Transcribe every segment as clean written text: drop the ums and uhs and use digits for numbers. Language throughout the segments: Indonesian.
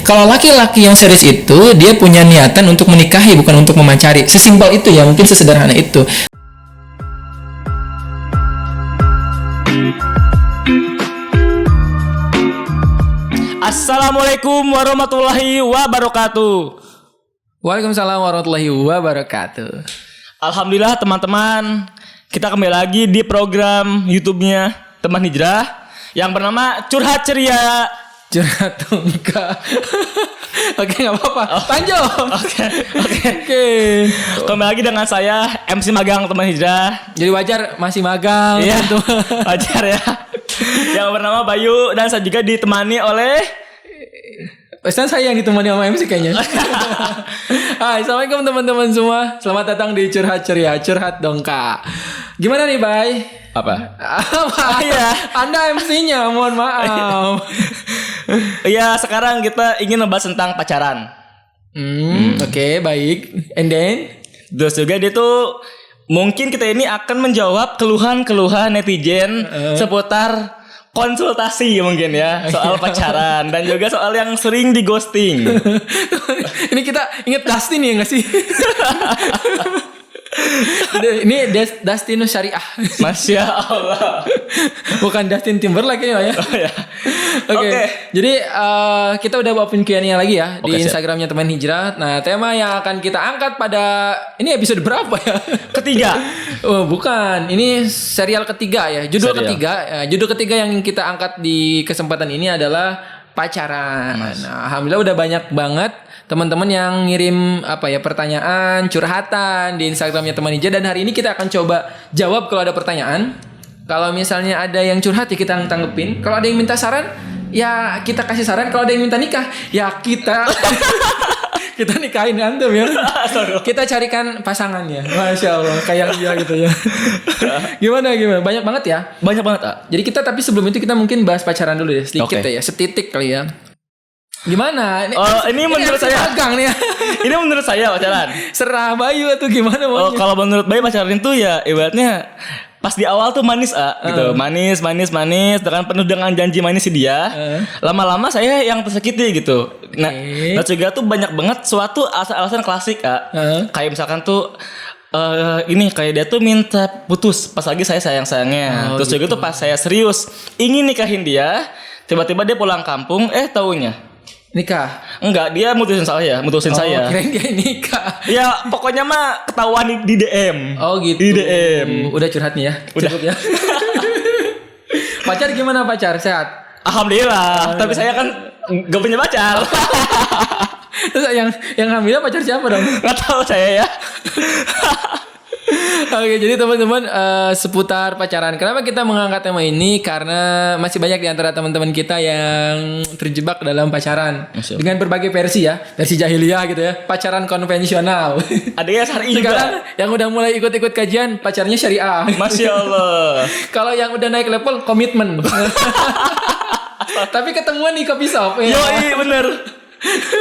Kalau laki-laki yang serius itu dia punya niatan untuk menikahi bukan untuk memacari. Sesimpel itu ya, mungkin sesederhana itu. Assalamualaikum warahmatullahi wabarakatuh. Waalaikumsalam warahmatullahi wabarakatuh. Alhamdulillah teman-teman, kita kembali lagi di program YouTube-nya Teman Hijrah yang bernama Curhat Ceria. Curhat dongka. Oke, nggak apa-apa. Lanjut. Oke. Kembali lagi dengan saya MC Magang Teman Hijrah. Jadi wajar masih magang. Iya, wajar ya. Yang bernama Bayu dan saya juga ditemani oleh Pesan saya yang ditemani sama MC kayaknya. Hai, assalamualaikum teman-teman semua. Selamat datang di Curhat Ceria, Curhat dong Kak. Gimana nih, Bay? apa? Ya, Anda MC-nya, mohon maaf. Iya, sekarang kita ingin membahas tentang pacaran. Oke, baik. And then? Terus juga dia tuh mungkin kita ini akan menjawab keluhan-keluhan netizen seputar konsultasi mungkin ya soal pacaran dan juga soal yang sering di ghosting. Ini kita inget Dustin ya nggak sih? Ini Dustin Syariah. Masya Allah. Bukan Dustin Timberlake ya. Oh, ya. Oke. Jadi kita udah bawa Q&A lagi ya di Instagramnya Teman Hijrah. Nah, tema yang akan kita angkat pada ini episode berapa ya? Ketiga. Oh, bukan. Ini serial ketiga ya. Judul ketiga. Judul ketiga yang kita angkat di kesempatan ini adalah pacaran. Nah, alhamdulillah udah banyak banget teman-teman yang ngirim pertanyaan, curhatan di Instagramnya Teman Hijrah, dan hari ini kita akan coba jawab kalau ada pertanyaan. Kalau misalnya ada yang curhat ya kita tanggepin. Kalau ada yang minta saran ya kita kasih saran. Kalau ada yang minta nikah ya kita kita nikahin antum ya. Kita carikan pasangannya. Masya Allah, kayak dia gitu ya. Gimana? Banyak banget ya? Banyak banget. Jadi kita tapi sebelum itu kita mungkin bahas pacaran dulu ya sedikit ya, setitik kali ya. Gimana? Ini menurut saya magang nih ya. Ini menurut saya pacaran. Serah Bayu atau gimana maunya? Kalau menurut Bayu pacaran itu ya ibaratnya pas di awal tuh manis gitu. Manis dengan penuh dengan janji manis si dia. Lama-lama saya yang tersakiti gitu. Nah, juga tuh banyak banget suatu alasan-alasan klasik kayak misalkan tuh ini kayak dia tuh minta putus pas lagi saya sayang-sayangnya. Terus juga tuh pas saya serius ingin nikahin dia, tiba-tiba dia pulang kampung, taunya nikah? Enggak, dia mutusin saya. Kirain dia nikah. Ya pokoknya mah ketahuan di DM. Oh gitu. Di DM. Udah curhat nih ya. Udah. Cukup ya. Pacar gimana pacar? Sehat? Alhamdulillah. Tapi saya kan gak punya pacar. Terus yang hamilnya pacar siapa dong? Gak tahu saya ya. Oke, jadi teman-teman seputar pacaran. Kenapa kita mengangkat tema ini? Karena masih banyak di antara teman-teman kita yang terjebak dalam pacaran dengan berbagai versi ya, versi jahiliyah gitu ya, pacaran konvensional. Ada yang syar'i juga. Sekarang yang udah mulai ikut-ikut kajian pacarnya syariah. Masya Allah. Kalau yang udah naik level komitmen. Tapi ketemuan di coffee shop ya. Yoi, bener.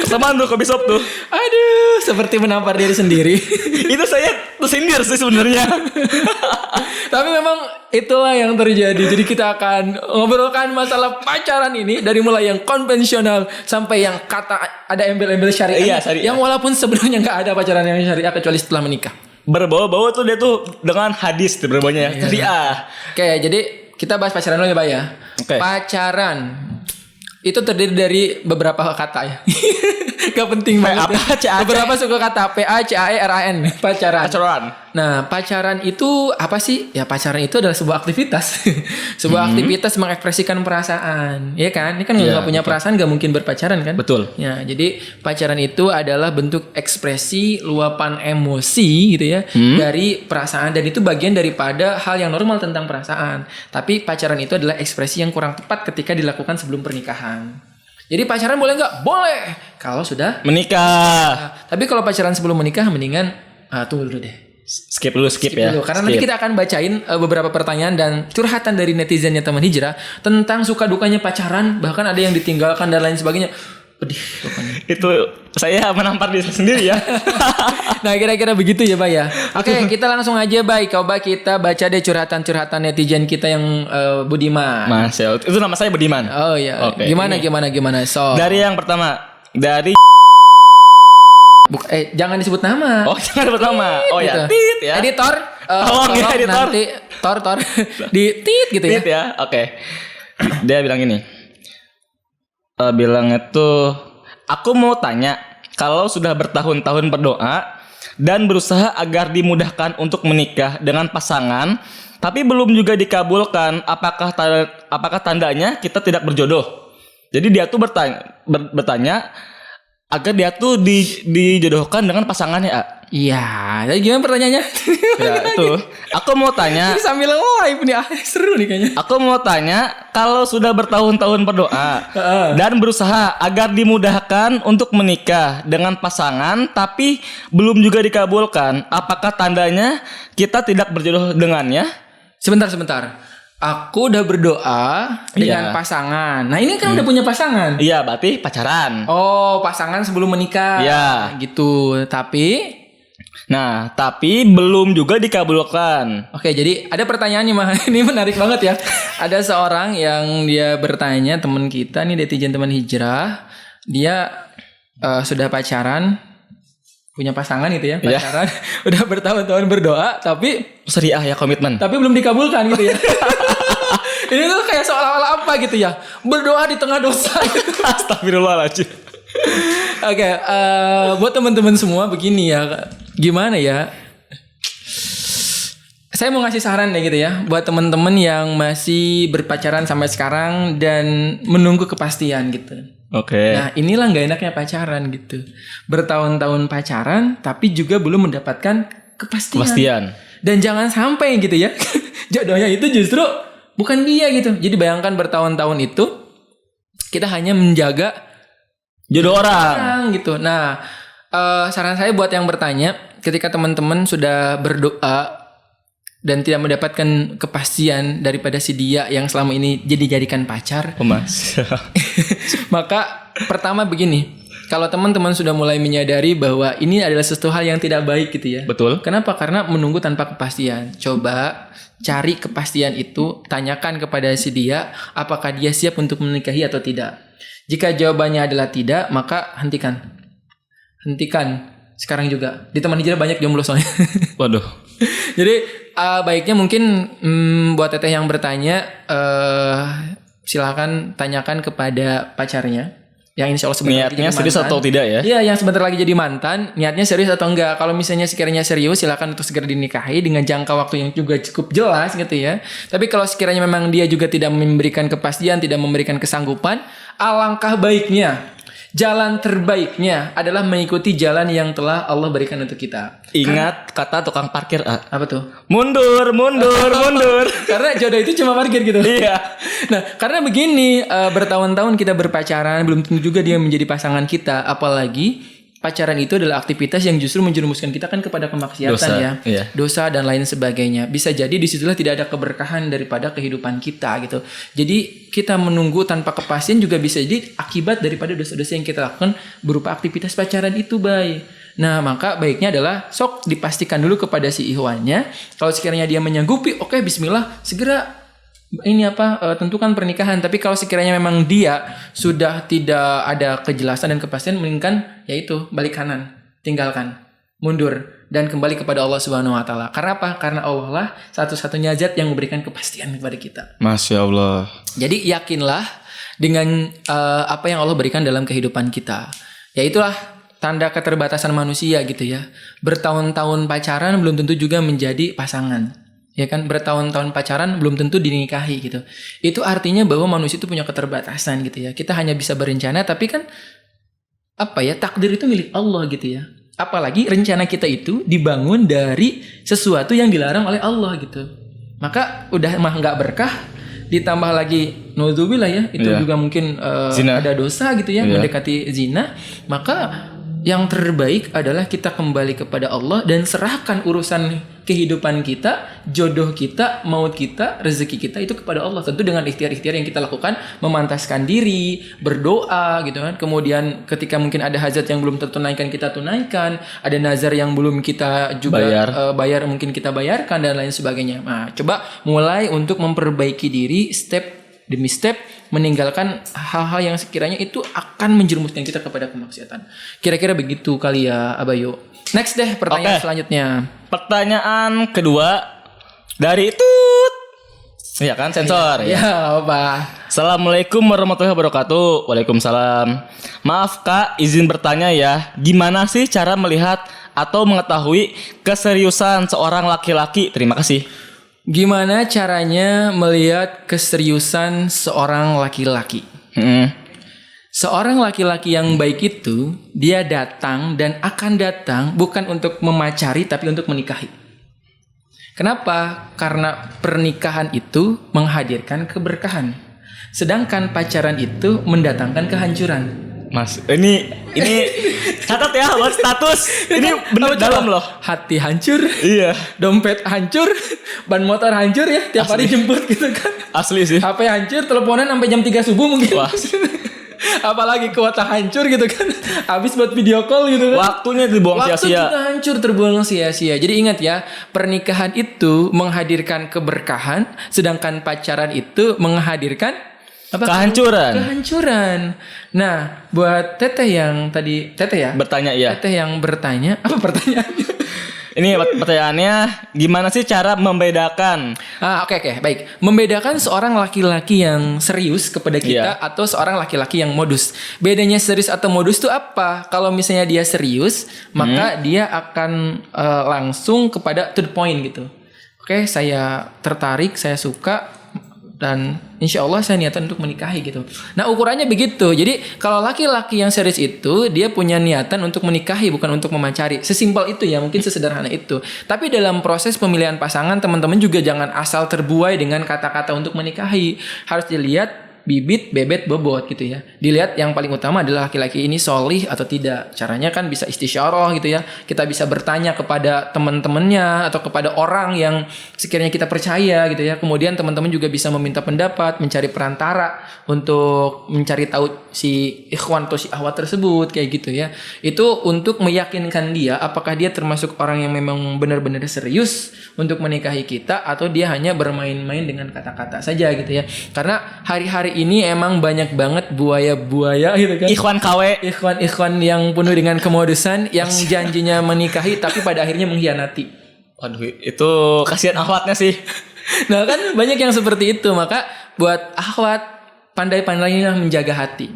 Kesamaan tuh kopi shop tuh. Aduh, seperti menampar diri sendiri. Itu saya tersindir sih sebenarnya. Tapi memang itulah yang terjadi. Jadi kita akan ngobrolkan masalah pacaran ini dari mulai yang konvensional sampai yang kata ada embel-embel syariah. Iya, syariah. Yang walaupun sebenarnya nggak ada pacaran yang syariah kecuali setelah menikah. Berbau-bau tuh dia tuh dengan hadis tuh berbaunya syariah. Oke, jadi kita bahas pacaran dulu ya, Bay ya. Pacaran itu terdiri dari beberapa kata ya. Gak penting banget ya. Beberapa suku kata PACAERAN. Pacaran. Nah, pacaran itu apa sih? Ya pacaran itu adalah sebuah aktivitas. Sebuah aktivitas mengekspresikan perasaan. Iya kan? Ini kan gak punya perasaan gak mungkin berpacaran kan? Betul. Ya, jadi pacaran itu adalah bentuk ekspresi luapan emosi gitu ya, dari perasaan, dan itu bagian daripada hal yang normal tentang perasaan. Tapi pacaran itu adalah ekspresi yang kurang tepat ketika dilakukan sebelum pernikahan. Jadi pacaran boleh nggak? Boleh. Kalau sudah menikah. Tapi kalau pacaran sebelum menikah mendingan tunggu dulu deh. Skip dulu ya. Karena nanti kita akan bacain beberapa pertanyaan dan curhatan dari netizennya Teman Hijrah tentang suka dukanya pacaran, bahkan ada yang ditinggalkan dan lain sebagainya. Pedih pokoknya. Itu saya menampar diri sendiri ya. Nah, kira-kira begitu ya, Bay ya. Oke, kita langsung aja, Bay. Coba kita baca deh curhatan-curhatan netizen kita yang Budiman. Mas, itu nama saya Budiman. Oh iya. Gimana? So. Dari yang pertama, dari Jangan disebut nama. Oh, jangan sebut nama. Oh ya, Gitu. tit ya. Editor, Tolong ya, editor. nanti tor di tit gitu ya. Tit ya. Oke. Dia bilang gini. Bilangnya tuh, aku mau tanya, kalau sudah bertahun-tahun berdoa dan berusaha agar dimudahkan untuk menikah dengan pasangan, tapi belum juga dikabulkan, apakah tandanya kita tidak berjodoh? Jadi dia tuh bertanya agar dia tuh dijodohkan dengan pasangannya. Iya, jadi gimana pertanyaannya? Ya itu. Aku mau tanya. Ini sambil live nih, seru nih kayaknya. Aku mau tanya, kalau sudah bertahun-tahun berdoa dan berusaha agar dimudahkan untuk menikah dengan pasangan, tapi belum juga dikabulkan, apakah tandanya kita tidak berjodoh dengannya? Sebentar. Aku udah berdoa dengan pasangan. Nah ini kan udah punya pasangan. Iya, berarti pacaran. Oh, pasangan sebelum menikah. Iya. Gitu. Tapi belum juga dikabulkan. Oke, jadi ada pertanyaan nih, Mah. Ini menarik banget ya. Ada seorang yang dia bertanya, teman kita nih, netizen teman hijrah, dia sudah pacaran, punya pasangan gitu ya, pacaran, udah bertahun-tahun berdoa, tapi Syariah ya, komitmen. Tapi belum dikabulkan gitu ya. Ini tuh kayak seolah-olah apa gitu ya, berdoa di tengah dosa gitu. Astagfirullahaladzim. Oke, buat teman-teman semua begini ya, gimana ya? Saya mau ngasih saran deh gitu ya, buat teman-teman yang masih berpacaran sampai sekarang dan menunggu kepastian gitu. Oke. Nah inilah nggak enaknya pacaran gitu, bertahun-tahun pacaran tapi juga belum mendapatkan kepastian. Dan jangan sampai gitu ya, jodohnya itu justru bukan dia gitu. Jadi bayangkan bertahun-tahun itu kita hanya menjaga jodoh orang gitu. Nah, saran saya buat yang bertanya, ketika teman-teman sudah berdoa dan tidak mendapatkan kepastian daripada si dia yang selama ini jadikan pacar, Mas. maka pertama begini. Kalau teman-teman sudah mulai menyadari bahwa ini adalah sesuatu hal yang tidak baik gitu ya. Betul. Kenapa? Karena menunggu tanpa kepastian. Coba cari kepastian itu, tanyakan kepada si dia apakah dia siap untuk menikahi atau tidak. Jika jawabannya adalah tidak, maka hentikan. Hentikan sekarang juga. Di teman hijrah banyak jomblo soalnya. Waduh. Jadi baiknya mungkin buat teteh yang bertanya, silakan tanyakan kepada pacarnya. Yang insya Allah sebentar niatnya lagi serius atau tidak ya? Iya, yang sebentar lagi jadi mantan, niatnya serius atau enggak. Kalau misalnya sekiranya serius, silakan untuk segera dinikahi dengan jangka waktu yang juga cukup jelas gitu ya. Tapi kalau sekiranya memang dia juga tidak memberikan kepastian, tidak memberikan kesanggupan, alangkah baiknya, jalan terbaiknya adalah mengikuti jalan yang telah Allah berikan untuk kita. Ingat kata tukang parkir. Apa tuh? Mundur. Karena jodoh itu cuma parkir gitu. Iya. Nah, karena begini, bertahun-tahun kita berpacaran, belum tentu juga dia menjadi pasangan kita. Apalagi pacaran itu adalah aktivitas yang justru menjerumuskan kita kan kepada kemaksiatan dosa dan lain sebagainya. Bisa jadi disitulah tidak ada keberkahan daripada kehidupan kita gitu. Jadi kita menunggu tanpa kepastian juga bisa jadi akibat daripada dosa-dosa yang kita lakukan berupa aktivitas pacaran itu, baik. Nah, maka baiknya adalah sok dipastikan dulu kepada si ihwannya. Kalau sekiranya dia menyanggupi, oke, bismillah, segera tentukan pernikahan. Tapi kalau sekiranya memang dia sudah tidak ada kejelasan dan kepastian, mendingan yaitu balik kanan, tinggalkan, mundur dan kembali kepada Allah Subhanahu wa taala. Karena apa? Karena Allah lah satu-satunya zat yang memberikan kepastian kepada kita. Masya Allah. Jadi yakinlah dengan apa yang Allah berikan dalam kehidupan kita. Yaitulah tanda keterbatasan manusia gitu ya. Bertahun-tahun pacaran belum tentu juga menjadi pasangan. Ya kan, bertahun-tahun pacaran belum tentu dinikahi gitu. Itu artinya bahwa manusia itu punya keterbatasan gitu ya. Kita hanya bisa berencana, tapi kan takdir itu milik Allah gitu ya. Apalagi rencana kita itu dibangun dari sesuatu yang dilarang oleh Allah gitu. Maka udah mah nggak berkah, ditambah lagi naudzubillah ya, itu juga mungkin ada dosa gitu ya, mendekati zina. Maka yang terbaik adalah kita kembali kepada Allah dan serahkan urusan kehidupan kita, jodoh kita, maut kita, rezeki kita itu kepada Allah. Tentu dengan ikhtiar-ikhtiar yang kita lakukan, memantaskan diri, berdoa gitu kan. Kemudian ketika mungkin ada hajat yang belum tertunaikan, kita tunaikan. Ada nazar yang belum kita juga bayar mungkin kita bayarkan dan lain sebagainya. Nah, coba mulai untuk memperbaiki diri step demi step meninggalkan hal-hal yang sekiranya itu akan menjerumuskan kita kepada kemaksiatan. Kira-kira begitu kali ya Abayo. Next deh pertanyaan selanjutnya. Pertanyaan kedua dari Tut. Iya kan sensor Ya, apa? Assalamualaikum warahmatullahi wabarakatuh. Waalaikumsalam. Maaf Kak, izin bertanya ya. Gimana sih cara melihat atau mengetahui keseriusan seorang laki-laki? Terima kasih. Gimana caranya melihat keseriusan seorang laki-laki? Seorang laki-laki yang baik itu, dia datang dan akan datang bukan untuk memacari tapi untuk menikahi. Kenapa? Karena pernikahan itu menghadirkan keberkahan. Sedangkan pacaran itu mendatangkan kehancuran. Mas, ini catat ya buat status. Ini benar dalam loh. Hati hancur, Iya. dompet hancur, ban motor hancur ya, tiap hari jemput gitu kan. Asli sih. HP hancur, teleponan sampai jam 3 subuh mungkin. Wah. Apalagi kuota hancur gitu kan. Habis buat video call gitu kan. Waktunya dibuang Waktu sia-sia. juga hancur, terbuang sia-sia. Jadi ingat ya, pernikahan itu menghadirkan keberkahan, sedangkan pacaran itu menghadirkan apa? Kehancuran. Nah, buat Teteh yang tadi ya? Bertanya ya. Teteh yang bertanya, apa pertanyaannya? Ini pertanyaannya, gimana sih cara membedakan? Oke, baik. Membedakan seorang laki-laki yang serius kepada kita atau seorang laki-laki yang modus. Bedanya serius atau modus itu apa? Kalau misalnya dia serius, maka dia akan langsung kepada to the point gitu. Oke, saya tertarik, saya suka, dan insya Allah saya niatan untuk menikahi gitu. Nah ukurannya begitu. Jadi kalau laki-laki yang serius itu dia punya niatan untuk menikahi bukan untuk memacari. Sesimpel itu ya, mungkin sesederhana itu. Tapi dalam proses pemilihan pasangan teman-teman juga jangan asal terbuai dengan kata-kata untuk menikahi. Harus dilihat bibit, bebet, bobot gitu ya. Dilihat yang paling utama adalah laki-laki ini solih atau tidak. Caranya kan bisa istisyarah gitu ya. Kita bisa bertanya kepada teman-temannya atau kepada orang yang sekiranya kita percaya gitu ya. Kemudian teman-teman juga bisa meminta pendapat, mencari perantara untuk mencari tahu si ikhwan atau si ahwat tersebut kayak gitu ya. Itu untuk meyakinkan dia apakah dia termasuk orang yang memang benar-benar serius untuk menikahi kita atau dia hanya bermain-main dengan kata-kata saja gitu ya. Karena hari-hari ini emang banyak banget buaya-buaya gitu kan. Ikhwan yang penuh dengan kemodusan yang janjinya menikahi tapi pada akhirnya mengkhianati. Waduh, itu kasihan akhwatnya sih. Nah kan banyak yang seperti itu. Maka buat akhwat, pandai-pandainya menjaga hati.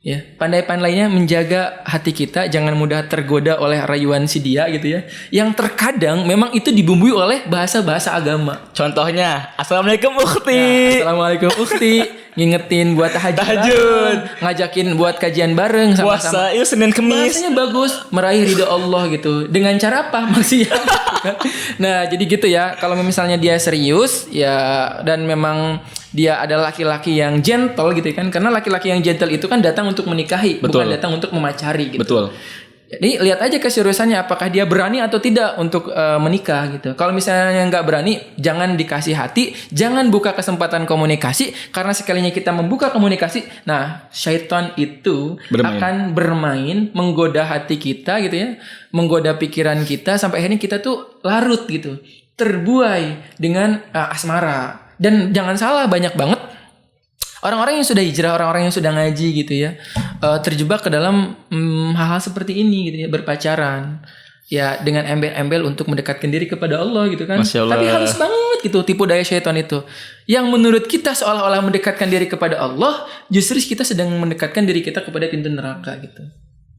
Ya, pandai-pandainya menjaga hati kita, jangan mudah tergoda oleh rayuan si dia gitu ya. Yang terkadang memang itu dibumbui oleh bahasa-bahasa agama. Contohnya, Assalamualaikum Ukhti. Ya, Assalamualaikum Ukhti. Ngingetin buat tahajud, ngajakin buat kajian bareng sama-sama. Puasa, itu Senin Kemis. Bahasanya bagus, meraih ridha Allah gitu. Dengan cara apa? Maksiat. Nah, jadi gitu ya. Kalau misalnya dia serius ya dan memang dia adalah laki-laki yang gentle gitu kan. Karena laki-laki yang gentle itu kan datang untuk menikahi, bukan datang untuk memacari gitu. Betul. Jadi lihat aja keseriusannya apakah dia berani atau tidak untuk menikah gitu. Kalau misalnya nggak berani, jangan dikasih hati, jangan buka kesempatan komunikasi karena sekalinya kita membuka komunikasi, nah syaitan itu akan bermain menggoda hati kita gitu ya, menggoda pikiran kita sampai akhirnya kita tuh larut gitu, terbuai dengan asmara. Dan jangan salah, banyak banget orang-orang yang sudah hijrah, orang-orang yang sudah ngaji gitu ya, terjebak ke dalam hal-hal seperti ini gitu ya, berpacaran ya dengan embel-embel untuk mendekatkan diri kepada Allah gitu kan. Tapi halus banget gitu tipu daya syaitan itu. Yang menurut kita seolah-olah mendekatkan diri kepada Allah, justru kita sedang mendekatkan diri kita kepada pintu neraka gitu.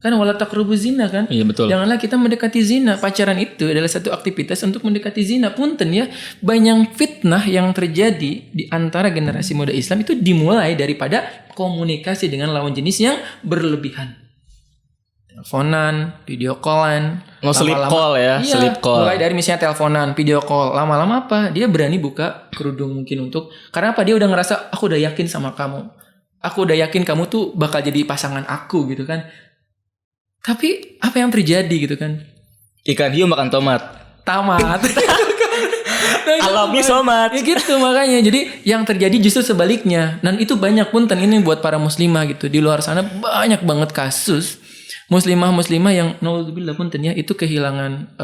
Kan wala taqrabu zina kan? Iya betul. Janganlah kita mendekati zina. Pacaran itu adalah satu aktivitas untuk mendekati zina. Punten ya, banyak fitnah yang terjadi di antara generasi muda Islam itu dimulai daripada komunikasi dengan lawan jenis yang berlebihan. Teleponan, video callan, sleep call ya, iya, sleep call. Mulai dari misalnya teleponan, video call, lama-lama apa? Dia berani buka kerudung mungkin untuk, karena apa? Dia udah ngerasa aku udah yakin sama kamu. Aku udah yakin kamu tuh bakal jadi pasangan aku gitu kan. Tapi apa yang terjadi gitu kan? Ikan hiu makan tomat. Tamat. Alami somat. Ya gitu makanya. Jadi yang terjadi justru sebaliknya. Dan itu banyak punten ini buat para muslimah gitu. Di luar sana banyak banget kasus muslimah yang naudzubillah punten ya, itu kehilangan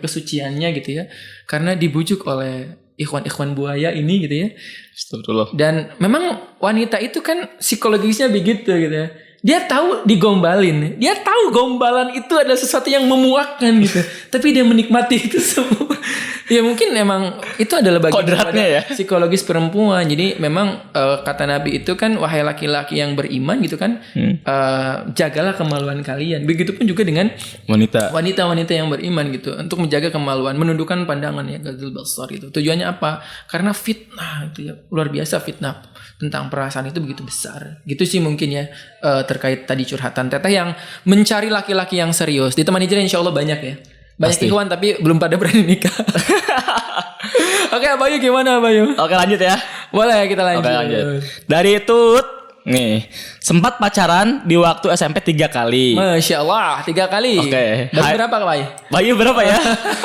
kesuciannya gitu ya. Karena dibujuk oleh ikhwan-ikhwan buaya ini gitu ya. Astagfirullah. Dan memang wanita itu kan psikologisnya begitu gitu ya. Dia tahu digombalin. Dia tahu gombalan itu adalah sesuatu yang memuakkan gitu. Tapi dia menikmati itu semua. Ya mungkin emang itu adalah bagian kodratnya ya. psikologis perempuan. Jadi memang kata Nabi itu kan wahai laki-laki yang beriman gitu kan, jagalah kemaluan kalian. Begitupun juga dengan wanita-wanita yang beriman gitu, untuk menjaga kemaluan, menundukkan pandangan ya, gadzul basar itu. Tujuannya apa? Karena fitnah itu ya, luar biasa fitnah tentang perasaan itu begitu besar. Gitu sih mungkin ya terkait tadi curhatan Teteh yang mencari laki-laki yang serius. Di teman hijrah insya Allah banyak ya. Banyak Pasti. ikhwan tapi belum pada berani nikah. Oke, Abayu gimana Abayu? Oke, lanjut ya. Boleh kita lanjut. Oke, lanjut. Dari itu nih, sempat pacaran di waktu SMP 3 kali. Masya Allah 3 kali. Oke. Bayu berapa Bayu? Bayu berapa ya?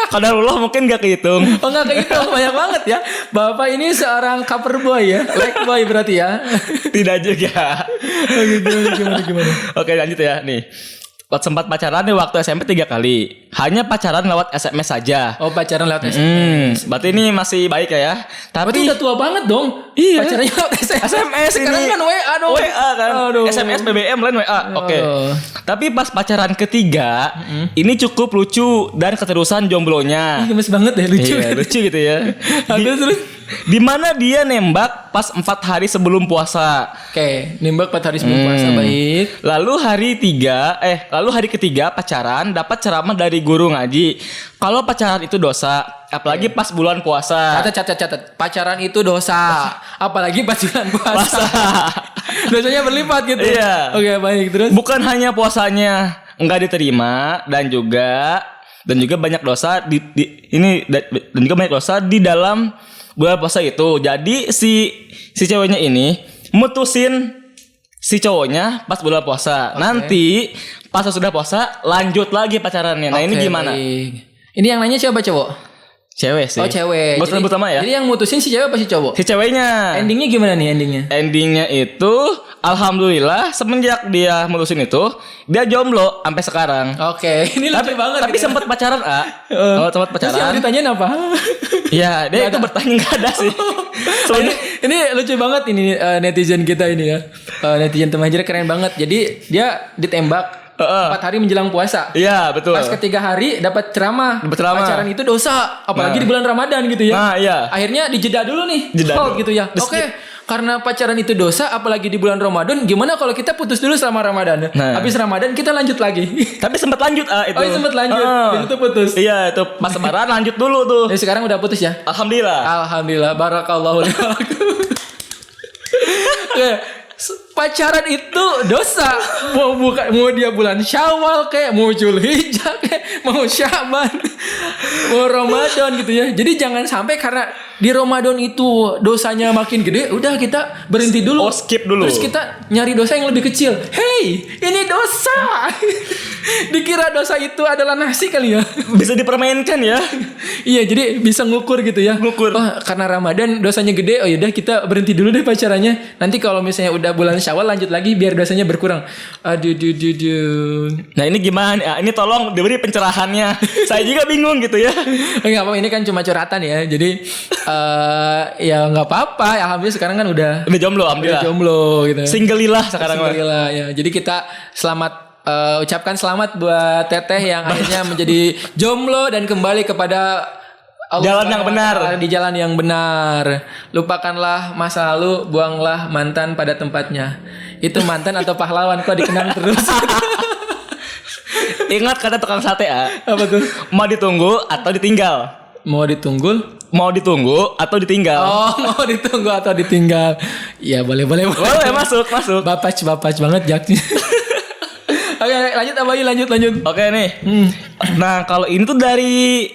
Qadarullah mungkin gak kehitung. Oh enggak kayak gitu, banyak banget ya. Bapak ini seorang cover boy ya, like boy berarti ya. Tidak juga. Gimana? Oke, lanjut ya. Nih, sempat pacaran di waktu SMP 3 kali. Hanya pacaran lewat SMS saja. Oh pacaran lewat SMS. Berarti ini masih baik ya. Berarti Tapi udah tua banget dong. Iya. Pacarannya lewat SMS. SMS Sekarang ini. kan WA dong. WA kan. Aduh. SMS BBM lain WA. Oke. Oh. Tapi pas pacaran ketiga, ini cukup lucu dan keterusan jomblonya. Ih, gemes banget deh, lucu. Iya, lucu gitu ya. Terus. Di mana dia nembak pas 4 hari sebelum puasa. Oke, nembak 4 hari sebelum puasa, baik. Lalu hari ketiga pacaran dapat ceramah dari guru ngaji. Kalau pacaran itu dosa, apalagi pas bulan puasa. Catat. Pacaran itu dosa. Apalagi pas bulan puasa. Dosanya berlipat gitu. Iya. Oke, baik. Terus. Bukan hanya puasanya enggak diterima dan juga banyak dosa dan juga banyak dosa di dalam bulan puasa itu. Jadi si ceweknya ini mutusin si cowoknya pas bulan puasa. Nanti pas sudah puasa lanjut lagi pacarannya. Nah, ini gimana? Baik. Ini yang nanya siapa cowok? Cewek sih. Oh, cewek. Gak usah sebut nama ya. Jadi yang mutusin si cewek apa si cowok? Si ceweknya. Endingnya gimana nih endingnya? Endingnya itu alhamdulillah semenjak dia mutusin itu dia jomblo sampai sekarang. Oke, ini lucu banget. Tapi gitu. sempat pacaran, sempat Terus yang pacaran. ditanyain apa? Ya, dia itu bertanya nggak ada sih. ini lucu banget ini netizen kita ini ya. Netizen teman hijrah keren banget. Jadi dia ditembak 4 hari menjelang puasa. Iya, betul. Pas ketiga hari dapat ceramah. Pacaran itu dosa, apalagi di bulan Ramadan gitu ya. Nah, iya. Akhirnya dijeda dulu nih. Jeda gitu ya. Oke. Karena pacaran itu dosa, apalagi di bulan Ramadan, gimana kalau kita putus dulu selama Ramadan? Nah. Habis Ramadan kita lanjut lagi. Tapi sempat lanjut itu. Oh, sempat lanjut. Habis itu putus. Iya, itu pas lebaran lanjut dulu tuh. Jadi sekarang udah putus ya? Alhamdulillah. Barakallahu lakum. Pacaran itu dosa. Mau dia bulan Syawal kayak mau Zulhijjah kayak mau Syaban, mau Ramadan gitu ya. Jadi jangan sampai karena di Ramadan itu dosanya makin gede, udah kita berhenti dulu. Skip dulu. Terus kita nyari dosa yang lebih kecil. Hey, ini dosa. Dikira dosa itu adalah nasi kali ya. Bisa dipermainkan ya. Iya, jadi bisa ngukur gitu ya. Ngukur. Oh, karena Ramadan dosanya gede, oh yaudah kita berhenti dulu deh pacarannya. Nanti kalau misalnya udah bulan Syawal lanjut lagi biar dosanya berkurang. Aduh. Nah, ini gimana? Ya, ini tolong diberi pencerahannya. Saya juga bingung gitu ya. Enggak apa, ini kan cuma curhatan ya. Jadi ya enggak apa-apa. Alhamdulillah sekarang kan udah jomblo, alhamdulillah. Jomblo gitu. Singgelilah sekarang. Singgelilah ya. Jadi kita ucapkan selamat buat Teteh yang akhirnya menjadi jomblo dan kembali kepada Allah jalan yang benar. Di jalan yang benar. Lupakanlah masa lalu, buanglah mantan pada tempatnya. Itu mantan atau pahlawan kok dikenang terus. Ingat kata tukang sate Apa tuh? Mau ditunggu atau ditinggal? Mau ditunggu atau ditinggal? Oh, mau ditunggu atau ditinggal. Iya, boleh. Boleh, masuk. Bapac banget jaknya. Oke, lanjut Abayu, lanjut. Oke nih. Nah, kalau ini tuh dari